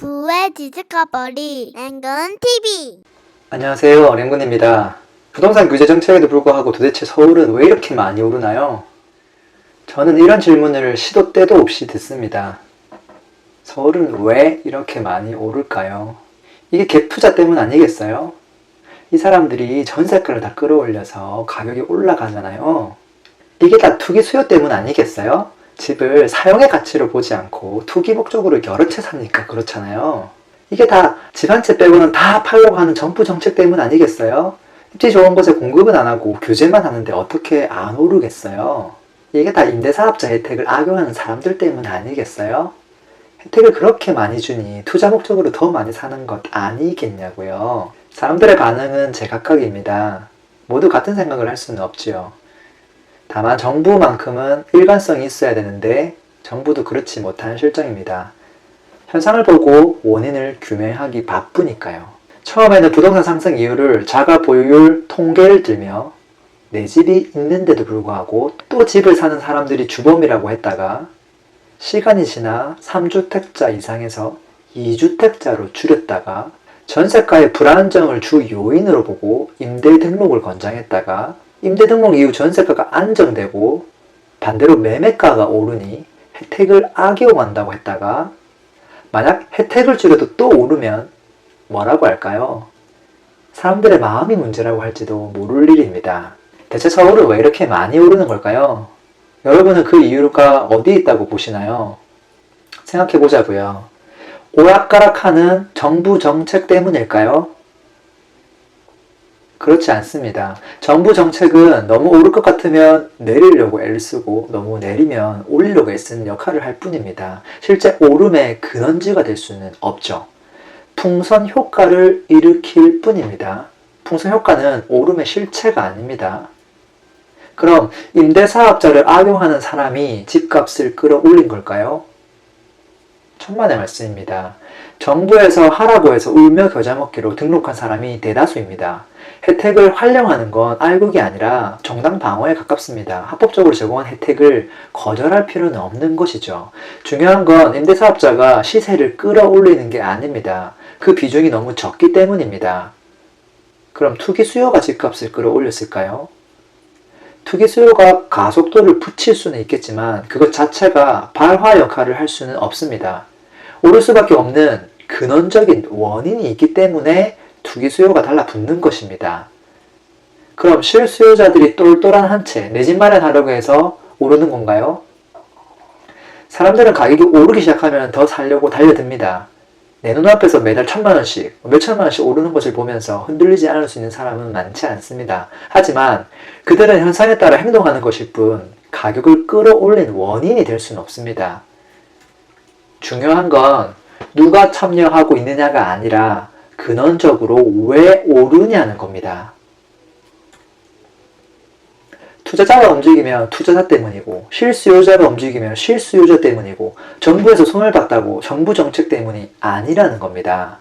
부의 디스커버리 랭근 TV. 안녕하세요, 랭군입니다. 부동산 규제 정책에도 불구하고 도대체 서울은 왜 이렇게 많이 오르나요? 저는 이런 질문을 시도 때도 없이 듣습니다. 서울은 왜 이렇게 많이 오를까요? 이게 갭투자 때문 아니겠어요? 이 사람들이 전세가를 다 끌어올려서 가격이 올라가잖아요. 이게 다 투기 수요 때문 아니겠어요? 집을 사용의 가치로 보지 않고 투기 목적으로 여러 채 사니까 그렇잖아요. 이게 다 집 한 채 빼고는 다 팔려고 하는 정부 정책 때문 아니겠어요? 입지 좋은 곳에 공급은 안 하고 규제만 하는데 어떻게 안 오르겠어요? 이게 다 임대사업자 혜택을 악용하는 사람들 때문 아니겠어요? 혜택을 그렇게 많이 주니 투자 목적으로 더 많이 사는 것 아니겠냐고요. 사람들의 반응은 제각각입니다. 모두 같은 생각을 할 수는 없지요. 다만 정부만큼은 일관성이 있어야 되는데 정부도 그렇지 못한 실정입니다. 현상을 보고 원인을 규명하기 바쁘니까요. 처음에는 부동산 상승 이유를 자가 보유율 통계를 들며 내 집이 있는데도 불구하고 또 집을 사는 사람들이 주범이라고 했다가 시간이 지나 3주택자 이상에서 2주택자로 줄였다가 전세가의 불안정을 주 요인으로 보고 임대 등록을 권장했다가 임대 등록 이후 전세가가 안정되고 반대로 매매가가 오르니 혜택을 악용한다고 했다가 만약 혜택을 줄여도 또 오르면 뭐라고 할까요? 사람들의 마음이 문제라고 할지도 모를 일입니다. 대체 서울은 왜 이렇게 많이 오르는 걸까요? 여러분은 그 이유가 어디에 있다고 보시나요? 생각해 보자고요. 오락가락하는 정부 정책 때문일까요? 그렇지 않습니다. 정부 정책은 너무 오를 것 같으면 내리려고 애를 쓰고 너무 내리면 올리려고 애쓰는 역할을 할 뿐입니다. 실제 오름의 근원지가 될 수는 없죠. 풍선 효과를 일으킬 뿐입니다. 풍선 효과는 오름의 실체가 아닙니다. 그럼 임대사업자를 악용하는 사람이 집값을 끌어올린 걸까요? 천만의 말씀입니다. 정부에서 하라고 해서 울며 겨자 먹기로 등록한 사람이 대다수입니다. 혜택을 활용하는 건 알곡이 아니라 정당 방어에 가깝습니다. 합법적으로 제공한 혜택을 거절할 필요는 없는 것이죠. 중요한 건 임대사업자가 시세를 끌어올리는 게 아닙니다. 그 비중이 너무 적기 때문입니다. 그럼 투기 수요가 집값을 끌어올렸을까요? 투기 수요가 가속도를 붙일 수는 있겠지만 그것 자체가 발화 역할을 할 수는 없습니다. 오를 수밖에 없는 근원적인 원인이 있기 때문에 투기 수요가 달라붙는 것입니다. 그럼 실수요자들이 똘똘한 한 채, 내 집 마련하려고 해서 오르는 건가요? 사람들은 가격이 오르기 시작하면 더 살려고 달려듭니다. 내 눈앞에서 매달 1,000만원씩, 몇천만원씩 오르는 것을 보면서 흔들리지 않을 수 있는 사람은 많지 않습니다. 하지만 그들은 현상에 따라 행동하는 것일 뿐 가격을 끌어올린 원인이 될 수는 없습니다. 중요한 건 누가 참여하고 있느냐가 아니라 근원적으로 왜 오르냐는 겁니다. 투자자가 움직이면 투자자 때문이고 실수요자가 움직이면 실수요자 때문이고 정부에서 손을 봤다고 정부 정책 때문이 아니라는 겁니다.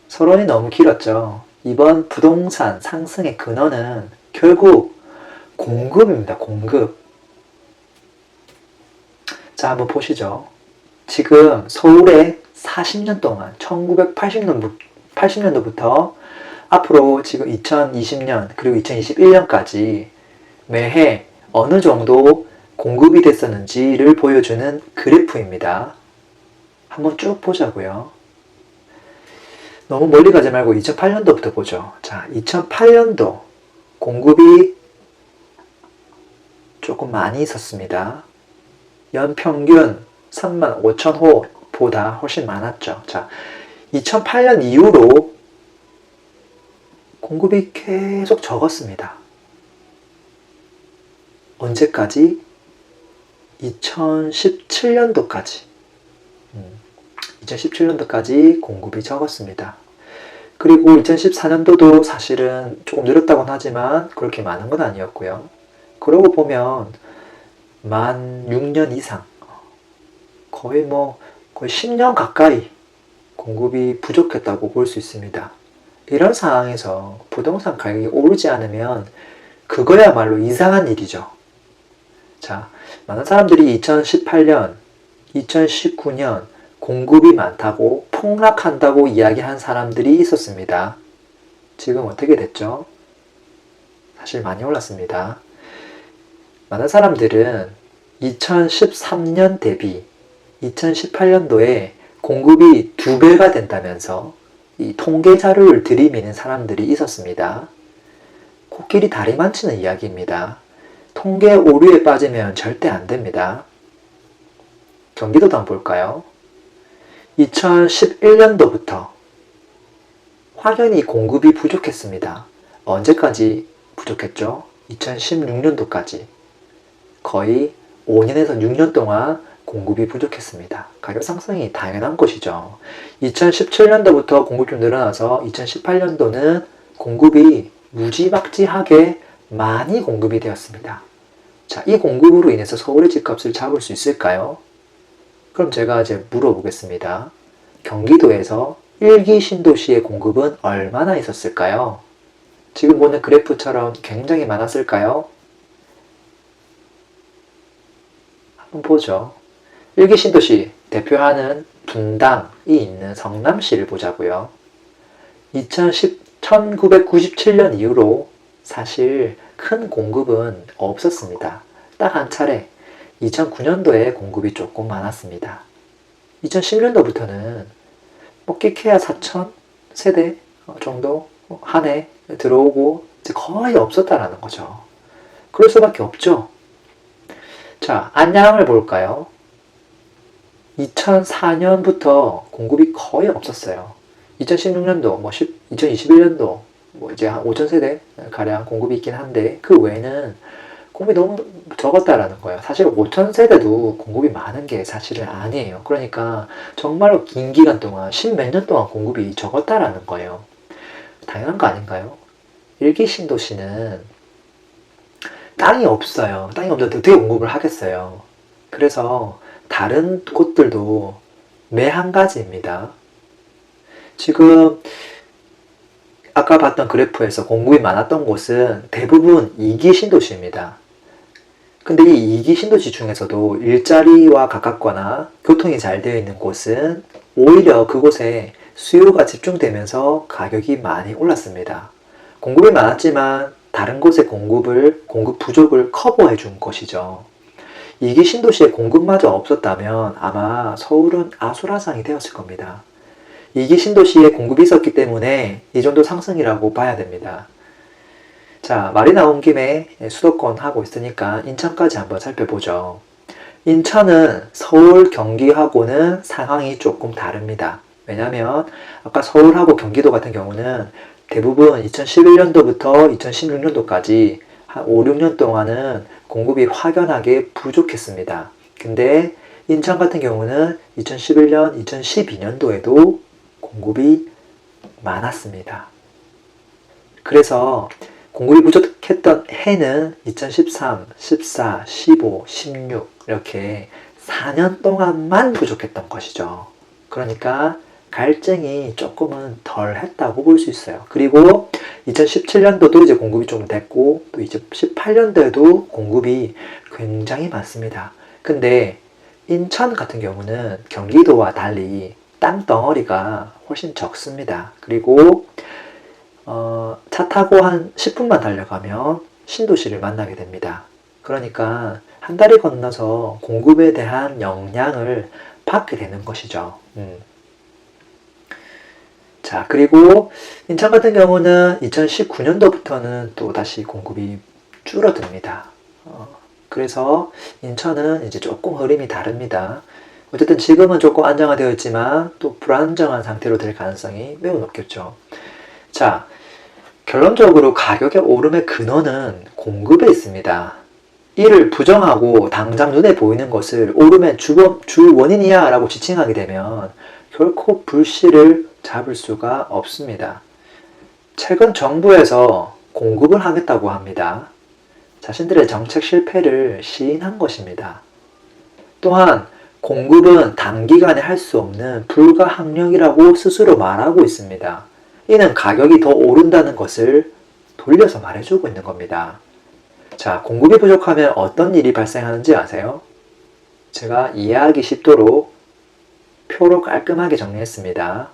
서론이 너무 길었죠. 이번 부동산 상승의 근원은 결국 공급입니다. 공급. 자, 한번 보시죠. 지금 서울에 40년 동안 1980년도부터 앞으로 지금 2020년 그리고 2021년까지 매해 어느 정도 공급이 됐었는지를 보여주는 그래프입니다. 한번 쭉 보자고요. 너무 멀리 가지 말고 2008년도부터 보죠. 자, 2008년도 공급이 조금 많이 있었습니다. 연평균 35,000호보다 훨씬 많았죠. 자, 2008년 이후로 공급이 계속 적었습니다. 언제까지? 2017년도까지. 2017년도까지 공급이 적었습니다. 그리고 2014년도도 사실은 조금 늘었다고는 하지만 그렇게 많은 건 아니었고요. 그러고 보면 만 6년 이상, 거의 10년 가까이 공급이 부족했다고 볼 수 있습니다. 이런 상황에서 부동산 가격이 오르지 않으면 그거야말로 이상한 일이죠. 자, 많은 사람들이 2018년, 2019년 공급이 많다고 폭락한다고 이야기한 사람들이 있었습니다. 지금 어떻게 됐죠? 사실 많이 올랐습니다. 많은 사람들은 2013년 대비 2018년도에 공급이 2배가 된다면서 이 통계 자료를 들이미는 사람들이 있었습니다. 코끼리 다리 만치는 이야기입니다. 통계 오류에 빠지면 절대 안 됩니다. 경기도도 한번 볼까요? 2011년도부터 확연히 공급이 부족했습니다. 언제까지 부족했죠? 2016년도까지. 거의 5년에서 6년 동안 공급이 부족했습니다. 가격 상승이 당연한 것이죠. 2017년도부터 공급이 좀 늘어나서 2018년도는 공급이 무지막지하게 많이 공급이 되었습니다. 자, 이 공급으로 인해서 서울의 집값을 잡을 수 있을까요? 그럼 제가 이제 물어보겠습니다. 경기도에서 1기 신도시의 공급은 얼마나 있었을까요? 지금 보는 그래프처럼 굉장히 많았을까요? 한번 보죠. 1기 신도시 대표하는 분당이 있는 성남시를 보자고요. 1997년 이후로 사실 큰 공급은 없었습니다. 딱 한 차례 2009년도에 공급이 조금 많았습니다. 2010년도부터는 끼케야 4천 세대 정도 한 해 들어오고 이제 거의 없었다라는 거죠. 그럴 수밖에 없죠. 자, 안양을 볼까요? 2004년부터 공급이 거의 없었어요. 2016년도, 2021년도 이제 한 5천 세대 가량 공급이 있긴 한데 그 외에는 공급이 너무 적었다라는 거예요. 사실 5천 세대도 공급이 많은 게 사실은 아니에요. 그러니까 정말로 긴 기간 동안 10몇 년 동안 공급이 적었다라는 거예요. 당연한 거 아닌가요? 1기 신도시는 땅이 없어요. 땅이 없는데 어떻게 공급을 하겠어요. 그래서 다른 곳들도 매 한 가지입니다. 지금 아까 봤던 그래프에서 공급이 많았던 곳은 대부분 2기 신도시입니다. 근데 이 2기 신도시 중에서도 일자리와 가깝거나 교통이 잘 되어 있는 곳은 오히려 그곳에 수요가 집중되면서 가격이 많이 올랐습니다. 공급이 많았지만 다른 곳의 공급 부족을 커버해 준 것이죠. 2기 신도시에 공급마저 없었다면 아마 서울은 아수라장이 되었을 겁니다. 2기 신도시에 공급이 있었기 때문에 이 정도 상승이라고 봐야 됩니다. 자, 말이 나온 김에 수도권 하고 있으니까 인천까지 한번 살펴보죠. 인천은 서울, 경기하고는 상황이 조금 다릅니다. 왜냐하면 아까 서울하고 경기도 같은 경우는 대부분 2011년도부터 2016년도까지 한 5, 6년 동안은 공급이 확연하게 부족했습니다. 근데 인천 같은 경우는 2011년, 2012년도에도 공급이 많았습니다. 그래서 공급이 부족했던 해는 2013, 14, 15, 16 이렇게 4년 동안만 부족했던 것이죠. 그러니까 갈증이 조금은 덜 했다고 볼 수 있어요. 그리고 2017년도도 이제 공급이 좀 됐고 또 2018년도에도 공급이 굉장히 많습니다. 근데 인천 같은 경우는 경기도와 달리 땅덩어리가 훨씬 적습니다. 그리고 차 타고 한 10분만 달려가면 신도시를 만나게 됩니다. 그러니까 한 다리 건너서 공급에 대한 영향을 받게 되는 것이죠. 자, 그리고 인천 같은 경우는 2019년도부터는 또 다시 공급이 줄어듭니다. 그래서 인천은 이제 조금 흐름이 다릅니다. 어쨌든 지금은 조금 안정화되어 있지만 또 불안정한 상태로 될 가능성이 매우 높겠죠. 자, 결론적으로 가격의 오름의 근원은 공급에 있습니다. 이를 부정하고 당장 눈에 보이는 것을 오름의 주 원인이야 라고 지칭하게 되면 결코 불씨를 잡을 수가 없습니다. 최근 정부에서 공급을 하겠다고 합니다. 자신들의 정책 실패를 시인한 것입니다. 또한 공급은 단기간에 할 수 없는 불가항력이라고 스스로 말하고 있습니다. 이는 가격이 더 오른다는 것을 돌려서 말해주고 있는 겁니다. 자, 공급이 부족하면 어떤 일이 발생하는지 아세요? 제가 이해하기 쉽도록 표로 깔끔하게 정리했습니다.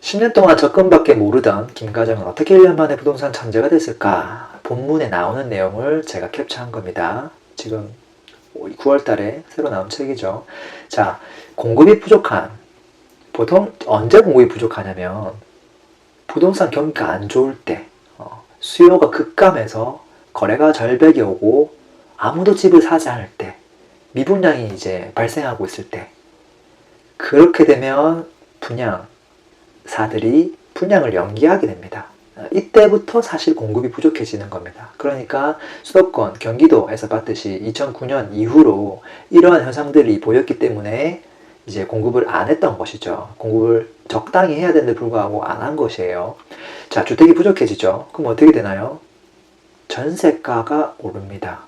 10년 동안 적금밖에 모르던 김과장은 어떻게 1년 만에 부동산 천재가 됐을까? 본문에 나오는 내용을 제가 캡처한 겁니다. 지금 9월 달에 새로 나온 책이죠. 자, 공급이 부족한, 보통 언제 공급이 부족하냐면 부동산 경기가 안 좋을 때, 수요가 급감해서 거래가 절벽이 오고 아무도 집을 사지 않을 때, 미분양이 이제 발생하고 있을 때, 그렇게 되면 분양사들이 분양을 연기하게 됩니다. 이때부터 사실 공급이 부족해지는 겁니다. 그러니까 수도권, 경기도에서 봤듯이 2009년 이후로 이러한 현상들이 보였기 때문에 이제 공급을 안 했던 것이죠. 공급을 적당히 해야 되는데 불구하고 안 한 것이에요. 자, 주택이 부족해지죠. 그럼 어떻게 되나요? 전세가가 오릅니다.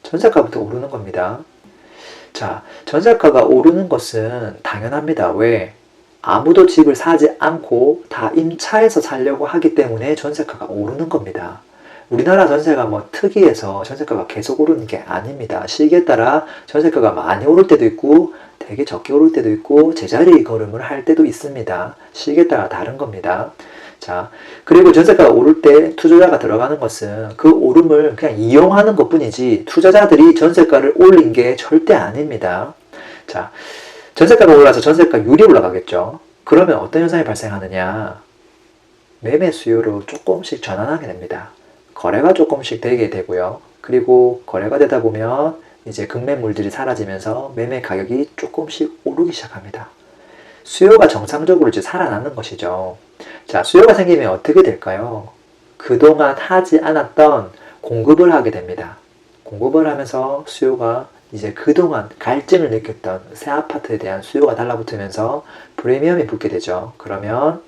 전세가부터 오르는 겁니다. 자, 전세가가 오르는 것은 당연합니다. 왜? 아무도 집을 사지 않고 다 임차해서 살려고 하기 때문에 전세가가 오르는 겁니다. 우리나라 전세가 뭐 특이해서 전세가가 계속 오르는 게 아닙니다. 시기에 따라 전세가가 많이 오를 때도 있고 되게 적게 오를 때도 있고 제자리 걸음을 할 때도 있습니다. 시기에 따라 다른 겁니다. 자, 그리고 전세가가 오를 때 투자자가 들어가는 것은 그 오름을 그냥 이용하는 것 뿐이지 투자자들이 전세가를 올린 게 절대 아닙니다. 자, 전세가가 올라서 전세가율이 올라가겠죠. 그러면 어떤 현상이 발생하느냐? 매매 수요로 조금씩 전환하게 됩니다. 거래가 조금씩 되게 되고요. 그리고 거래가 되다 보면 이제 급매물들이 사라지면서 매매 가격이 조금씩 오르기 시작합니다. 수요가 정상적으로 이제 살아나는 것이죠. 자, 수요가 생기면 어떻게 될까요? 그동안 하지 않았던 공급을 하게 됩니다. 공급을 하면서 수요가 이제 그동안 갈증을 느꼈던 새 아파트에 대한 수요가 달라붙으면서 프리미엄이 붙게 되죠. 그러면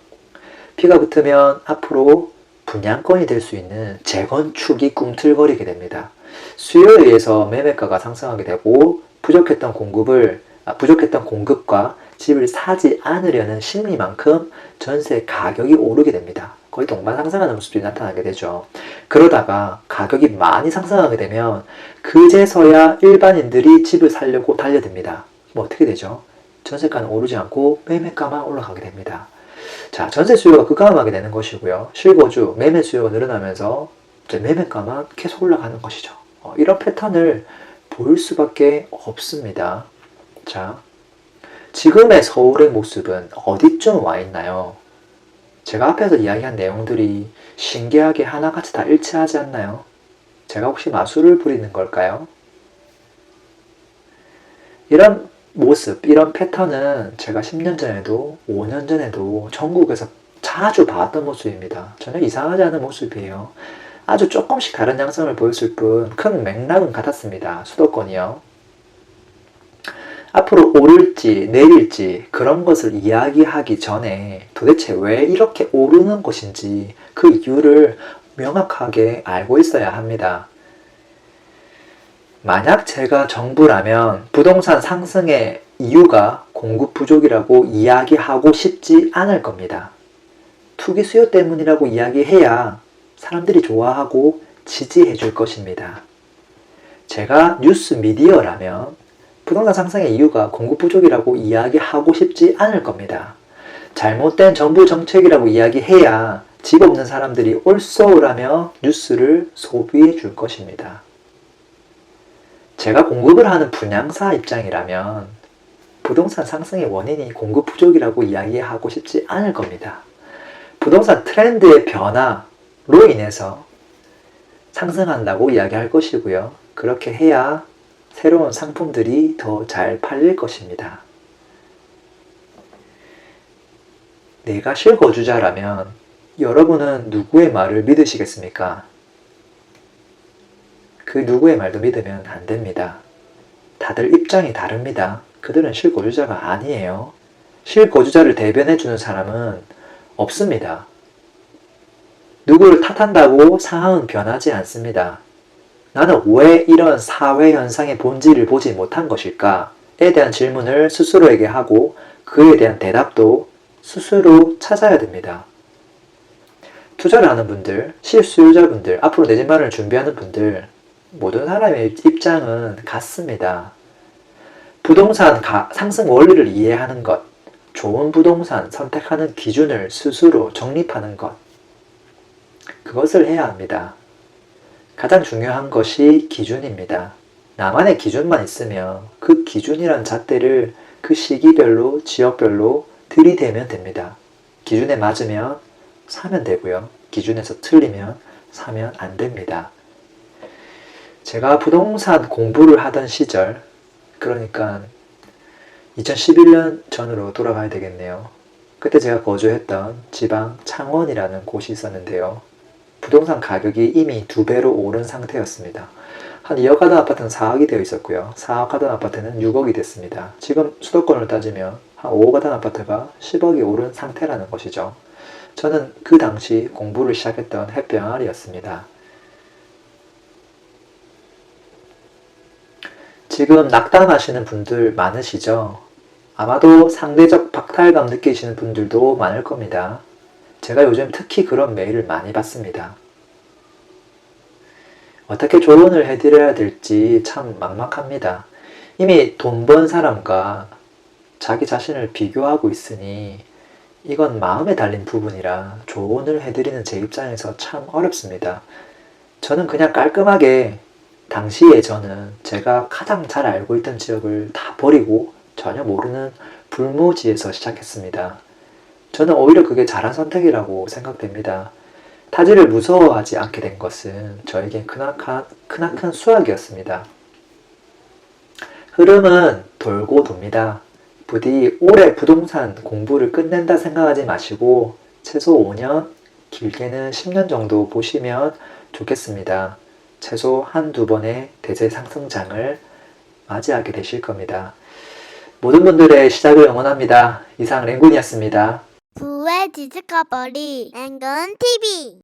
피가 붙으면 앞으로 분양권이 될 수 있는 재건축이 꿈틀거리게 됩니다. 수요에 의해서 매매가가 상승하게 되고 부족했던 공급과 집을 사지 않으려는 심리만큼 전세 가격이 오르게 됩니다. 거의 동반 상승하는 모습들이 나타나게 되죠. 그러다가 가격이 많이 상승하게 되면 그제서야 일반인들이 집을 사려고 달려듭니다. 그럼 어떻게 되죠? 전세가는 오르지 않고 매매가만 올라가게 됩니다. 자, 전세 수요가 급감하게 되는 것이고요. 실거주, 매매 수요가 늘어나면서 이제 매매가만 계속 올라가는 것이죠. 이런 패턴을 보일 수밖에 없습니다. 자, 지금의 서울의 모습은 어디쯤 와 있나요? 제가 앞에서 이야기한 내용들이 신기하게 하나같이 다 일치하지 않나요? 제가 혹시 마술을 부리는 걸까요? 이런 모습, 이런 패턴은 제가 10년 전에도 5년 전에도 전국에서 자주 봤던 모습입니다. 전혀 이상하지 않은 모습이에요. 아주 조금씩 다른 양상을 보였을 뿐 큰 맥락은 같았습니다. 수도권이요. 앞으로 오를지 내릴지 그런 것을 이야기하기 전에 도대체 왜 이렇게 오르는 것인지 그 이유를 명확하게 알고 있어야 합니다. 만약 제가 정부라면 부동산 상승의 이유가 공급 부족이라고 이야기하고 싶지 않을 겁니다. 투기 수요 때문이라고 이야기해야 사람들이 좋아하고 지지해 줄 것입니다. 제가 뉴스 미디어라면 부동산 상승의 이유가 공급 부족이라고 이야기하고 싶지 않을 겁니다. 잘못된 정부 정책이라고 이야기해야 집 없는 사람들이 올소라며 뉴스를 소비해 줄 것입니다. 제가 공급을 하는 분양사 입장이라면 부동산 상승의 원인이 공급 부족이라고 이야기하고 싶지 않을 겁니다. 부동산 트렌드의 변화로 인해서 상승한다고 이야기할 것이고요. 그렇게 해야 새로운 상품들이 더 잘 팔릴 것입니다. 내가 실거주자라면 여러분은 누구의 말을 믿으시겠습니까? 그 누구의 말도 믿으면 안 됩니다. 다들 입장이 다릅니다. 그들은 실거주자가 아니에요. 실거주자를 대변해주는 사람은 없습니다. 누구를 탓한다고 상황은 변하지 않습니다. 나는 왜 이런 사회 현상의 본질을 보지 못한 것일까에 대한 질문을 스스로에게 하고 그에 대한 대답도 스스로 찾아야 됩니다. 투자를 하는 분들, 실수요자분들, 앞으로 내 집 마련을 준비하는 분들 모든 사람의 입장은 같습니다. 부동산 상승 원리를 이해하는 것, 좋은 부동산 선택하는 기준을 스스로 정립하는 것, 그것을 해야 합니다. 가장 중요한 것이 기준입니다. 나만의 기준만 있으면 그 기준이란 잣대를 그 시기별로, 지역별로 들이대면 됩니다. 기준에 맞으면 사면 되고요. 기준에서 틀리면 사면 안 됩니다. 제가 부동산 공부를 하던 시절, 그러니까 2011년 전으로 돌아가야 되겠네요. 그때 제가 거주했던 지방 창원이라는 곳이 있었는데요. 부동산 가격이 이미 2배로 오른 상태였습니다. 한 2억 하던 아파트는 4억이 되어 있었고요. 4억 하던 아파트는 6억이 됐습니다. 지금 수도권을 따지면 한 5억 하던 아파트가 10억이 오른 상태라는 것이죠. 저는 그 당시 공부를 시작했던 햇병아리였습니다. 지금 낙담하시는 분들 많으시죠? 아마도 상대적 박탈감 느끼시는 분들도 많을 겁니다. 제가 요즘 특히 그런 메일을 많이 받습니다. 어떻게 조언을 해드려야 될지 참 막막합니다. 이미 돈 번 사람과 자기 자신을 비교하고 있으니 이건 마음에 달린 부분이라 조언을 해드리는 제 입장에서 참 어렵습니다. 저는 그냥 깔끔하게 당시에 저는 제가 가장 잘 알고 있던 지역을 다 버리고 전혀 모르는 불모지에서 시작했습니다. 저는 오히려 그게 잘한 선택이라고 생각됩니다. 타지를 무서워하지 않게 된 것은 저에겐 크나큰 수학이었습니다. 흐름은 돌고 돕니다. 부디 올해 부동산 공부를 끝낸다 생각하지 마시고 최소 5년, 길게는 10년 정도 보시면 좋겠습니다. 최소 한두 번의 대세 상승장을 맞이하게 되실 겁니다. 모든 분들의 시작을 응원합니다. 이상 랭군이었습니다. 부의 지스커버리 랭근 TV